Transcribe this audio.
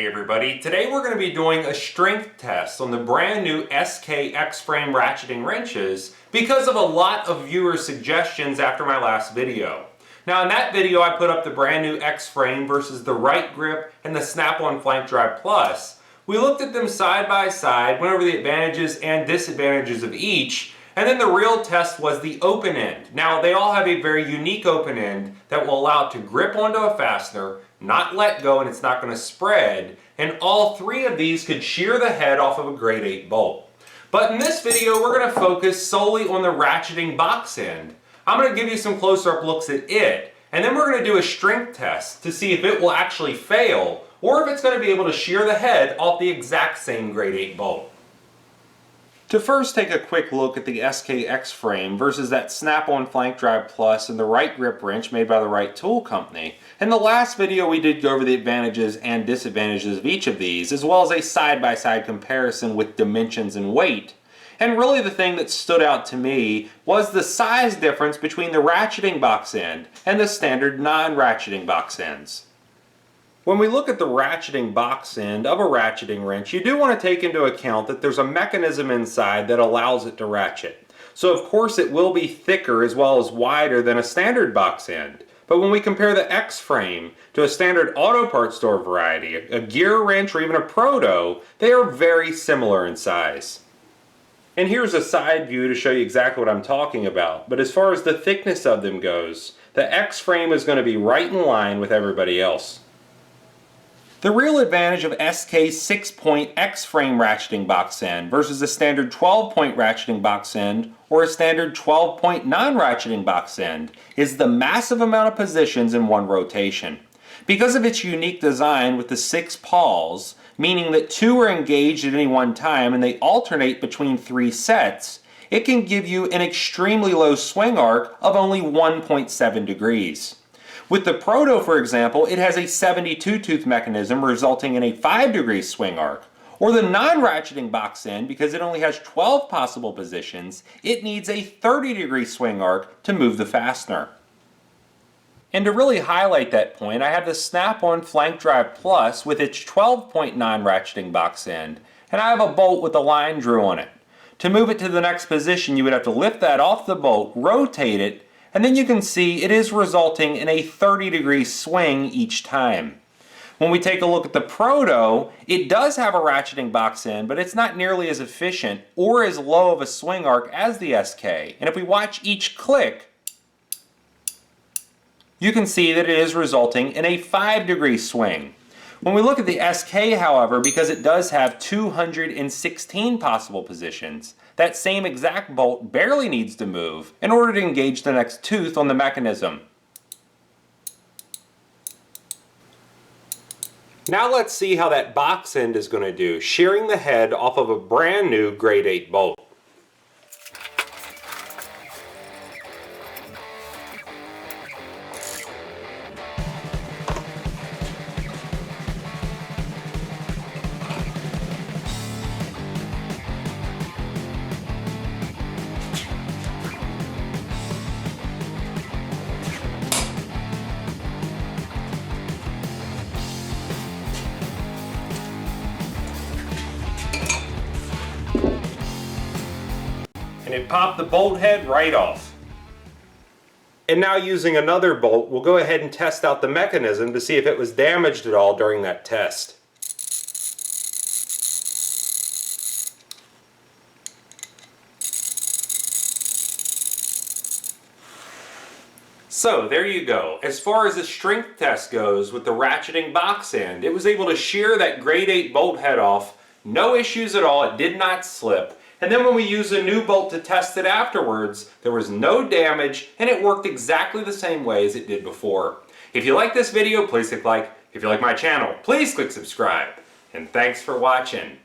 Hey everybody, today we're going to be doing a strength test on the brand new SK X-Frame ratcheting wrenches because of a lot of viewer suggestions after my last video. Now in that video I put up the brand new X-Frame versus the right grip and the Snap-on Flank Drive Plus. We looked at them side by side, went over the advantages and disadvantages of each, and then the real test was the open end. Now they all have a very unique open end that will allow it to grip onto a fastener, not let go, and it's not going to spread, and all three of these could shear the head off of a grade 8 bolt. But in this video we're going to focus solely on the ratcheting box end. I'm going to give you some closer-up looks at it, and then we're going to do a strength test to see if it will actually fail or if it's going to be able to shear the head off the exact same grade 8 bolt. To first take a quick look at the SK X-Frame versus that Snap-on Flank Drive Plus and the right grip wrench made by the Right Tool Company. In the last video we did go over the advantages and disadvantages of each of these, as well as a side-by-side comparison with dimensions and weight. And really the thing that stood out to me was the size difference between the ratcheting box end and the standard non-ratcheting box ends. When we look at the ratcheting box end of a ratcheting wrench, you do want to take into account that there's a mechanism inside that allows it to ratchet. So of course it will be thicker as well as wider than a standard box end. But when we compare the X-Frame to a standard auto parts store variety, a gear wrench or even a proto, they are very similar in size. And here's a side view to show you exactly what I'm talking about. But as far as the thickness of them goes, the X-Frame is going to be right in line with everybody else. The real advantage of SK's 6-point X-Frame ratcheting box end versus a standard 12-point ratcheting box end or a standard 12-point non-ratcheting box end is the massive amount of positions in one rotation. Because of its unique design with the 6 pawls, meaning that 2 are engaged at any one time and they alternate between 3 sets, it can give you an extremely low swing arc of only 1.7 degrees. With the Proto, for example, it has a 72-tooth mechanism resulting in a 5-degree swing arc. Or the non-ratcheting box end, because it only has 12 possible positions, it needs a 30-degree swing arc to move the fastener. And to really highlight that point, I have the Snap-on Flank Drive Plus with its 12-point non-ratcheting box end, and I have a bolt with a line drew on it. To move it to the next position, you would have to lift that off the bolt, rotate it, and then you can see it is resulting in a 30-degree swing each time. When we take a look at the Proto, it does have a ratcheting box end, but it's not nearly as efficient or as low of a swing arc as the SK. And if we watch each click, you can see that it is resulting in a 5-degree swing. When we look at the SK, however, because it does have 216 possible positions, that same exact bolt barely needs to move in order to engage the next tooth on the mechanism. Now let's see how that box end is going to do, shearing the head off of a brand new grade 8 bolt. And it popped the bolt head right off. And now using another bolt, we'll go ahead and test out the mechanism to see if it was damaged at all during that test. So there you go. As far as the strength test goes with the ratcheting box end, it was able to shear that grade 8 bolt head off, no issues at all, it did not slip. And then when we used a new bolt to test it afterwards, there was no damage and it worked exactly the same way as it did before. If you like this video, please click like. If you like my channel, please click subscribe. And thanks for watching.